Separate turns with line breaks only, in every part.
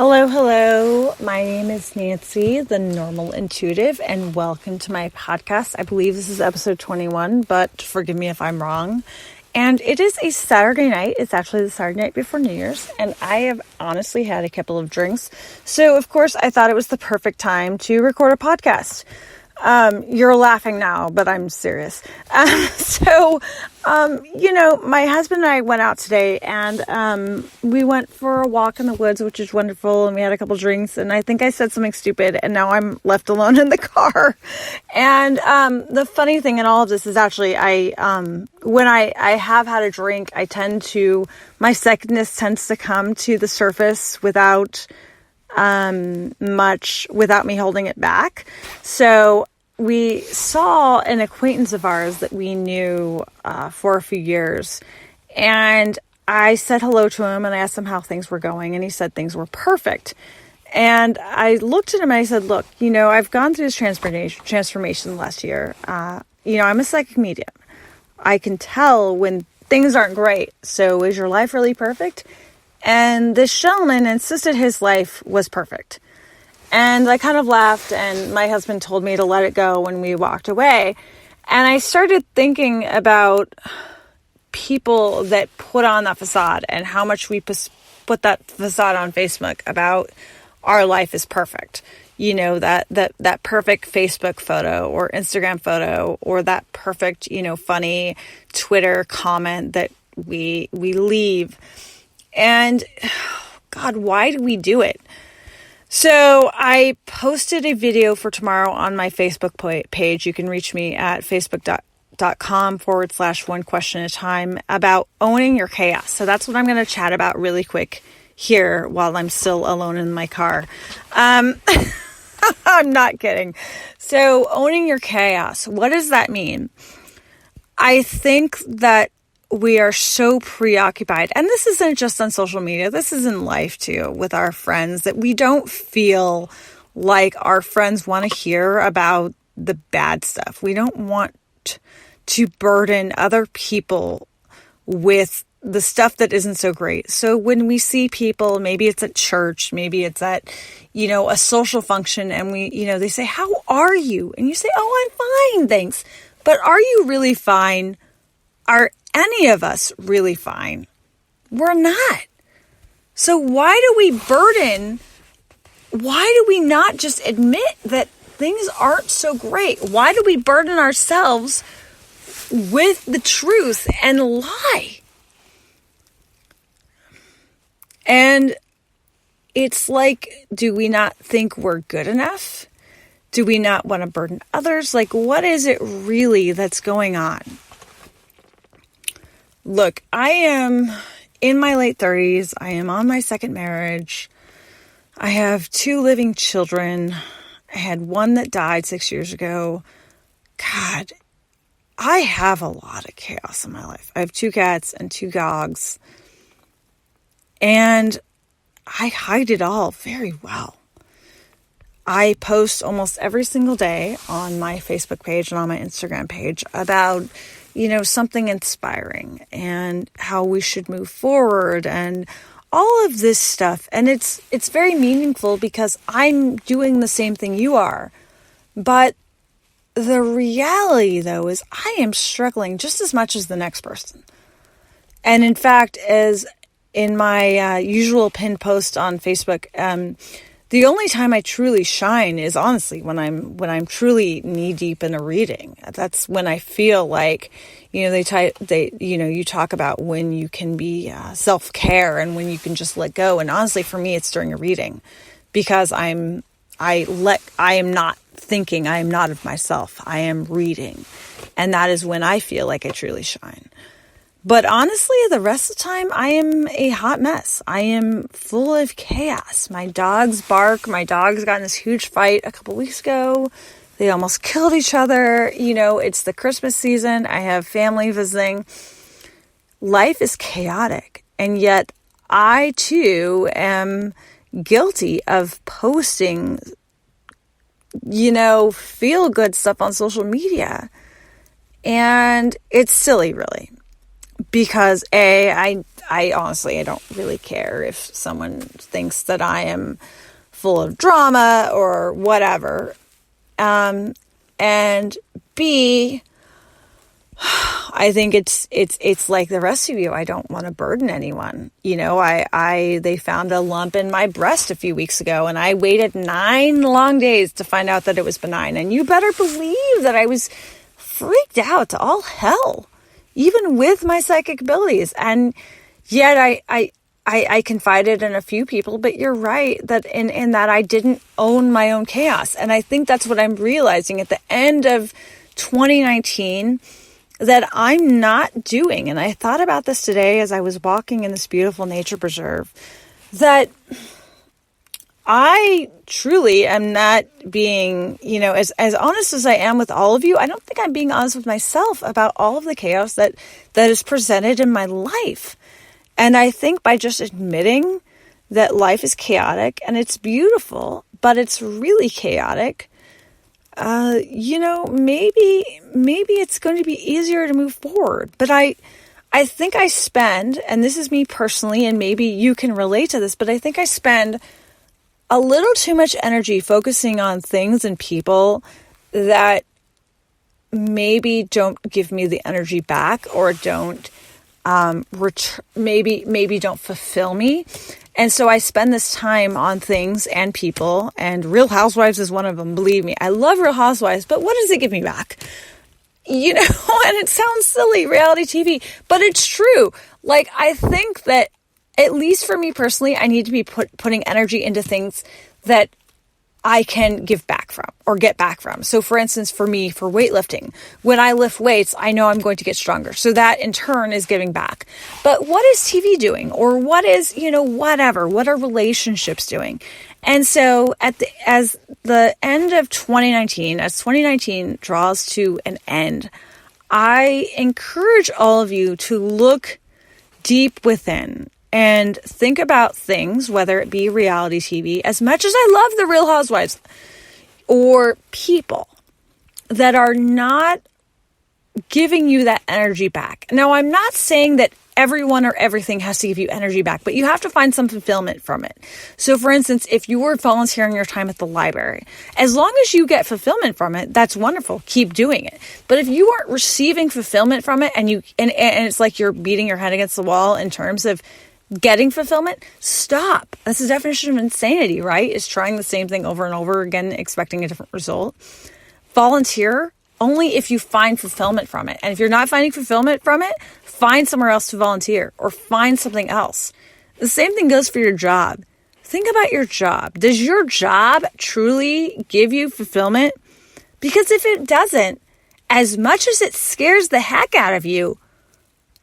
Hello, hello. My name is Nancy, the Normal Intuitive, and welcome to my podcast. I believe this is episode 21, but forgive me if I'm wrong. And it is a Saturday night. It's actually the Saturday night before New Year's, and I have honestly had a couple of drinks. So, of course, I thought it was the perfect time to record a podcast. You're laughing now, but I'm serious. My husband and I went out today and we went for a walk in the woods, which is wonderful. And we had a couple drinks and I think I said something stupid and now I'm left alone in the car. And the funny thing in all of this is actually when I have had a drink, my psychicness tends to come to the surface without me holding it back. So we saw an acquaintance of ours that we knew for a few years, and I said hello to him and I asked him how things were going, and he said things were perfect. And I looked at him and I said, look, I've gone through this transformation last year. I'm a psychic medium. I can tell when things aren't great. So is your life really perfect? And this gentleman insisted his life was perfect. And I kind of laughed, and my husband told me to let it go when we walked away. And I started thinking about people that put on that facade and how much we put that facade on Facebook about our life is perfect. That perfect Facebook photo or Instagram photo or that perfect, funny Twitter comment that we leave. And God, why do we do it? So I posted a video for tomorrow on my Facebook page. You can reach me at facebook.com/one question at a time about owning your chaos. So that's what I'm going to chat about really quick here while I'm still alone in my car. I'm not kidding. So owning your chaos, what does that mean? I think that we are so preoccupied, and this isn't just on social media, this is in life too, with our friends, that we don't feel like our friends want to hear about the bad stuff. We don't want to burden other people with the stuff that isn't so great. So when we see people, maybe it's at church, maybe it's at, a social function, and they say, how are you? And you say, oh, I'm fine, thanks. But are you really fine? Are any of us really fine? We're not. So why do we not just admit that things aren't so great? Why do we burden ourselves with the truth and lie? And it's like, do we not think we're good enough? Do we not want to burden others? Like, what is it really that's going on? Look, I am in my late 30s. I am on my second marriage. I have 2 living children. I had one that died 6 years ago. God, I have a lot of chaos in my life. I have 2 cats and 2 dogs. And I hide it all very well. I post almost every single day on my Facebook page and on my Instagram page about something inspiring and how we should move forward and all of this stuff. And it's very meaningful because I'm doing the same thing you are. But the reality, though, is I am struggling just as much as the next person. And in fact, as in my usual pinned post on Facebook, the only time I truly shine is honestly when I'm truly knee deep in a reading. That's when I feel like, you talk about when you can be self-care and when you can just let go. And honestly, for me, it's during a reading because I am not thinking, I am not of myself. I am reading. And that is when I feel like I truly shine. But honestly, the rest of the time, I am a hot mess. I am full of chaos. My dogs bark. My dogs got in this huge fight a couple weeks ago. They almost killed each other. It's the Christmas season. I have family visiting. Life is chaotic. And yet, I too am guilty of posting, feel good stuff on social media. And it's silly, really. Because I I honestly, I don't really care if someone thinks that I am full of drama or whatever. And B, I think it's like the rest of you. I don't want to burden anyone. You know, they found a lump in my breast a few weeks ago, and I waited 9 long days to find out that it was benign. And you better believe that I was freaked out to all hell, even with my psychic abilities. And yet I confided in a few people, but you're right that in that I didn't own my own chaos. And I think that's what I'm realizing at the end of 2019 that I'm not doing. And I thought about this today as I was walking in this beautiful nature preserve, that I truly am not being, as honest as I am with all of you. I don't think I'm being honest with myself about all of the chaos that is presented in my life. And I think by just admitting that life is chaotic and it's beautiful, but it's really chaotic, maybe it's going to be easier to move forward. But I think I spend, and this is me personally, and maybe you can relate to this, but I think I spend a little too much energy focusing on things and people that maybe don't give me the energy back, or don't maybe don't fulfill me. And so I spend this time on things and people, and Real Housewives is one of them. Believe me, I love Real Housewives, but what does it give me back? And it sounds silly, reality TV, but it's true. Like, I think that, at least for me personally, I need to be putting energy into things that I can give back from or get back from. So for instance, for me, for weightlifting, when I lift weights, I know I'm going to get stronger. So that in turn is giving back. But what is TV doing? Or what is, whatever, what are relationships doing? And so as the end of 2019, as 2019 draws to an end, I encourage all of you to look deep within and think about things, whether it be reality TV, as much as I love the Real Housewives, or people that are not giving you that energy back. Now, I'm not saying that everyone or everything has to give you energy back, but you have to find some fulfillment from it. So for instance, if you were volunteering your time at the library, as long as you get fulfillment from it, that's wonderful. Keep doing it. But if you aren't receiving fulfillment from it, and it's like you're beating your head against the wall in terms of getting fulfillment, stop. That's the definition of insanity, right? Is trying the same thing over and over again, expecting a different result. Volunteer only if you find fulfillment from it. And if you're not finding fulfillment from it, find somewhere else to volunteer, or find something else. The same thing goes for your job. Think about your job. Does your job truly give you fulfillment? Because if it doesn't, as much as it scares the heck out of you,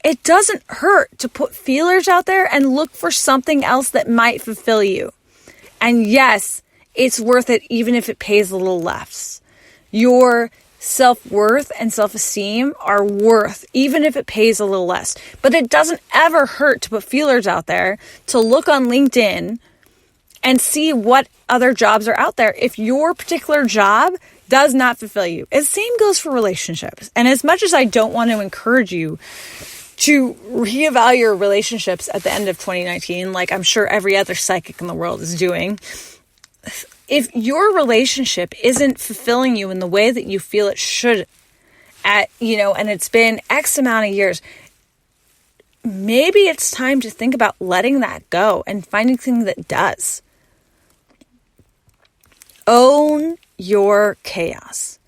it doesn't hurt to put feelers out there and look for something else that might fulfill you. And yes, it's worth it even if it pays a little less. Your self-worth and self-esteem are worth even if it pays a little less. But it doesn't ever hurt to put feelers out there, to look on LinkedIn and see what other jobs are out there if your particular job does not fulfill you. The same goes for relationships. And as much as I don't want to encourage you to reevaluate your relationships at the end of 2019, like I'm sure every other psychic in the world is doing, if your relationship isn't fulfilling you in the way that you feel it should, and it's been X amount of years, maybe it's time to think about letting that go and finding something that does. Own your chaos.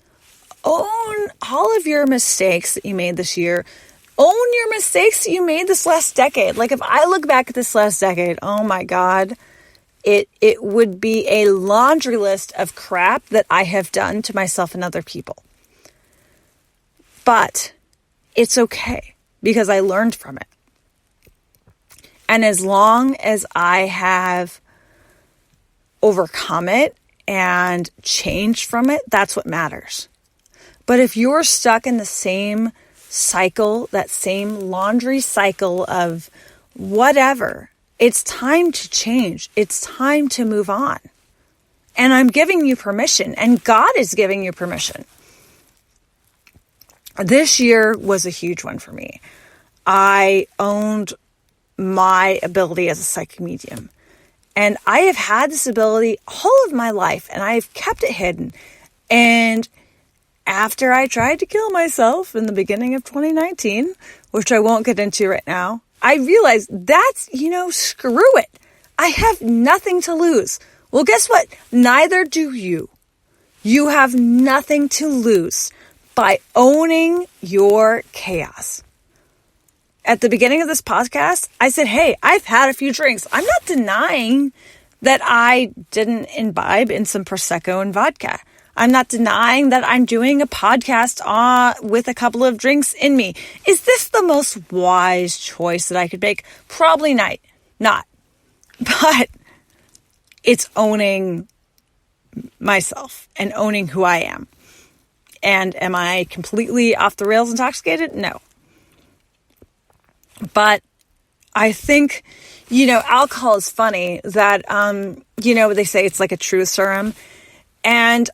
Own all of your mistakes that you made this year. Own your mistakes that you made this last decade. Like, if I look back at this last decade, oh my God, it would be a laundry list of crap that I have done to myself and other people. But it's okay because I learned from it. And as long as I have overcome it and changed from it, that's what matters. But if you're stuck in the same cycle, that same laundry cycle of whatever, it's time to change. It's time to move on. And I'm giving you permission, and God is giving you permission. This year was a huge one for me. I owned my ability as a psychic medium. And I have had this ability all of my life, and I've kept it hidden. And after I tried to kill myself in the beginning of 2019, which I won't get into right now, I realized that's, screw it. I have nothing to lose. Well, guess what? Neither do you. You have nothing to lose by owning your chaos. At the beginning of this podcast, I said, hey, I've had a few drinks. I'm not denying that I didn't imbibe in some Prosecco and vodka. I'm not denying that I'm doing a podcast with a couple of drinks in me. Is this the most wise choice that I could make? Probably not. But it's owning myself and owning who I am. And am I completely off the rails intoxicated? No. But I think, alcohol is funny that, they say it's like a truth serum. And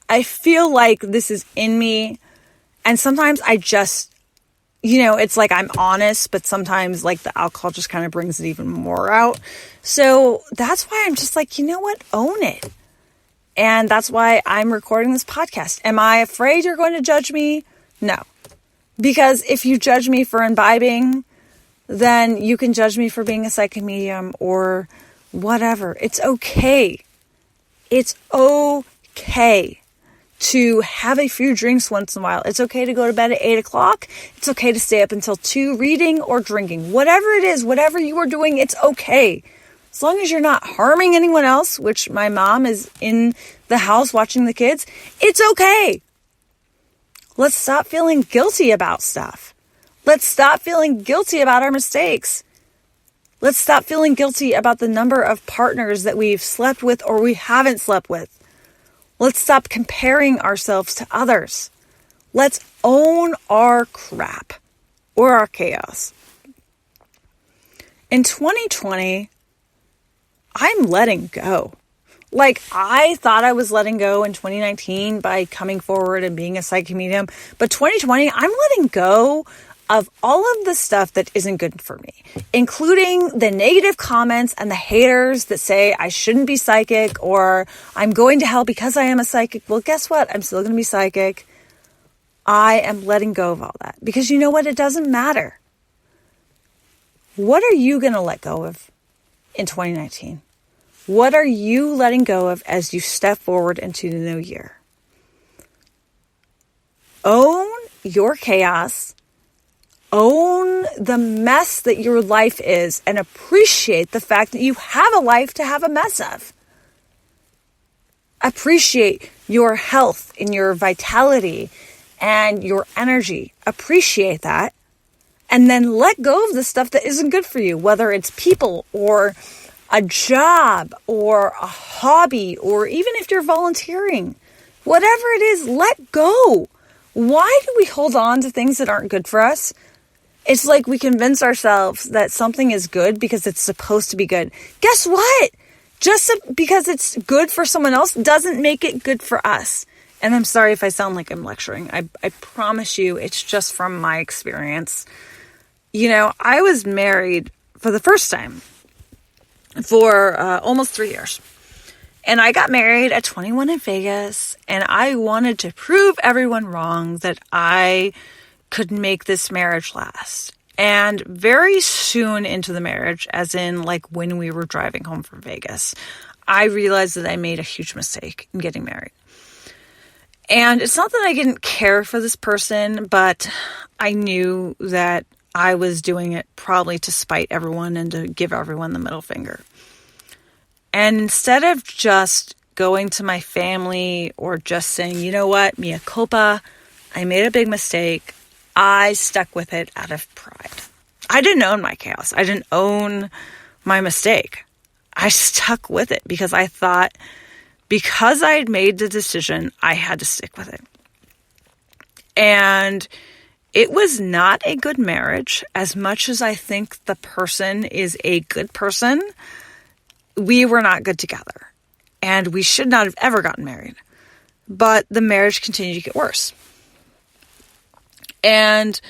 I feel like this is in me. And sometimes I just, it's like I'm honest, but sometimes like the alcohol just kind of brings it even more out. So that's why I'm just like, own it. And that's why I'm recording this podcast. Am I afraid you're going to judge me? No. Because if you judge me for imbibing, then you can judge me for being a psychic medium or whatever. It's okay. It's okay to have a few drinks once in a while. It's okay to go to bed at 8 o'clock. It's okay to stay up until 2 reading or drinking. Whatever it is, whatever you are doing, it's okay. As long as you're not harming anyone else, which my mom is in the house watching the kids, it's okay. Let's stop feeling guilty about stuff. Let's stop feeling guilty about our mistakes. Let's stop feeling guilty about the number of partners that we've slept with or we haven't slept with. Let's stop comparing ourselves to others. Let's own our crap or our chaos. In 2020, I'm letting go. Like, I thought I was letting go in 2019 by coming forward and being a psychic medium. But 2020, I'm letting go of all of the stuff that isn't good for me, including the negative comments and the haters that say I shouldn't be psychic or I'm going to hell because I am a psychic. Well, guess what? I'm still going to be psychic. I am letting go of all that because you know what? It doesn't matter. What are you going to let go of in 2019? What are you letting go of as you step forward into the new year? Own your chaos. Own the mess that your life is and appreciate the fact that you have a life to have a mess of. Appreciate your health and your vitality and your energy. Appreciate that. And then let go of the stuff that isn't good for you, whether it's people or a job or a hobby, or even if you're volunteering, whatever it is, let go. Why do we hold on to things that aren't good for us? It's like we convince ourselves that something is good because it's supposed to be good. Guess what? Just because it's good for someone else doesn't make it good for us. And I'm sorry if I sound like I'm lecturing. I promise you it's just from my experience. I was married for the first time for almost 3 years. And I got married at 21 in Vegas, and I wanted to prove everyone wrong that I could make this marriage last. And very soon into the marriage, as in like when we were driving home from Vegas, I realized that I made a huge mistake in getting married. And it's not that I didn't care for this person, but I knew that I was doing it probably to spite everyone and to give everyone the middle finger. And instead of just going to my family or just saying, you know what, mea culpa, I made a big mistake, I stuck with it out of pride. I didn't own my chaos. I didn't own my mistake. I stuck with it because I thought because I had made the decision, I had to stick with it. And it was not a good marriage. As much as I think the person is a good person, we were not good together. And we should not have ever gotten married. But the marriage continued to get worse. And